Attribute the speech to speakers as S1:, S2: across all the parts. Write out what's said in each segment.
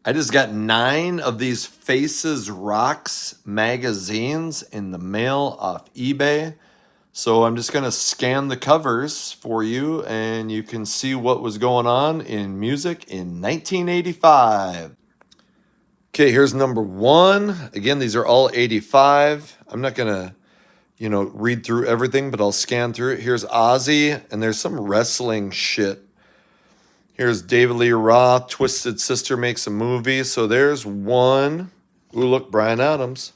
S1: I just got 9 of these Faces Rocks magazines in the mail off eBay. So I'm just going to scan the covers for you and you can see what was going on in music in 1985. Okay, here's number 1. Again, these are all 85. I'm not going to, read through everything, but I'll scan through it. Here's Ozzy, and there's some wrestling shit. Here's David Lee Roth, Twisted Sister Makes a Movie. So there's one. Ooh, look, Bryan Adams.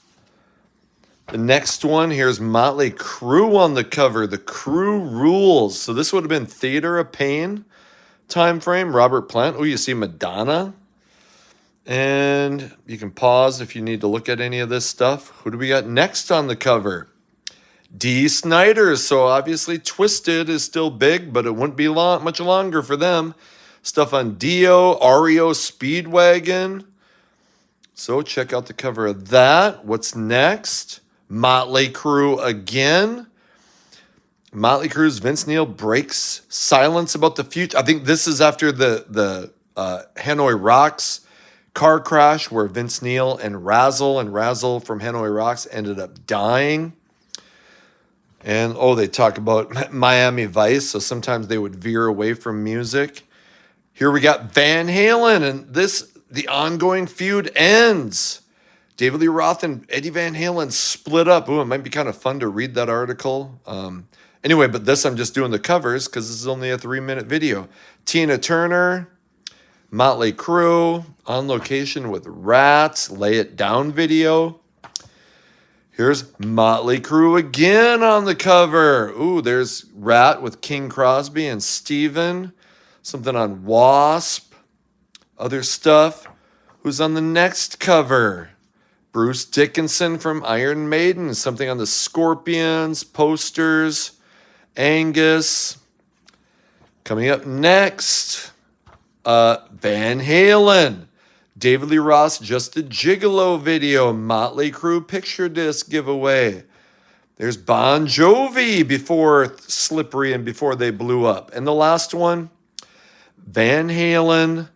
S1: The next one, here's Motley Crue on the cover. The Crue Rules. So this would have been Theater of Pain time frame. Robert Plant. Oh, you see Madonna. And you can pause if you need to look at any of this stuff. Who do we got next on the cover? Dee Snider. So obviously Twisted is still big, but it wouldn't be much longer for them. Stuff on Dio, REO Speedwagon. So check out the cover of that. What's next? Motley Crue again. Motley Crue's Vince Neil breaks silence about the future. I think this is after the Hanoi Rocks car crash where Vince Neil and Razzle from Hanoi Rocks ended up dying. And, they talk about Miami Vice, so sometimes they would veer away from music. Here we got Van Halen, and the ongoing feud ends. David Lee Roth and Eddie Van Halen split up. Ooh, it might be kind of fun to read that article. Anyway, but I'm just doing the covers because this is only a 3-minute video. Tina Turner, Motley Crue, On Location with Rats, Lay It Down video. Here's Motley Crue again on the cover. Ooh, there's Rat with King Crosby and Steven. Something on Wasp. Other stuff. Who's on the next cover? Bruce Dickinson from Iron Maiden. Something on the Scorpions, posters. Angus. Coming up next, Van Halen. David Lee Roth's Just a Gigolo video. Motley Crue picture disc giveaway. There's Bon Jovi before Slippery and before they blew up. And the last one, Van Halen.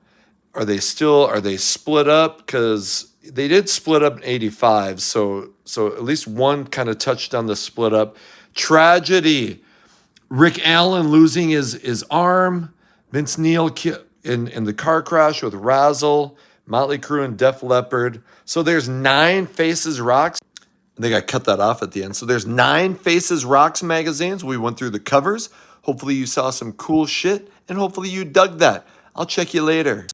S1: Are they split up? Because they did split up in 85. So at least one kind of touched on the split up. Tragedy. Rick Allen losing his arm. Vince Neil in the car crash with Razzle. Motley Crue and Def Leppard. So there's 9 Faces Rocks. I think I cut that off at the end. So there's 9 Faces Rocks magazines. We went through the covers. Hopefully you saw some cool shit, and hopefully you dug that. I'll check you later.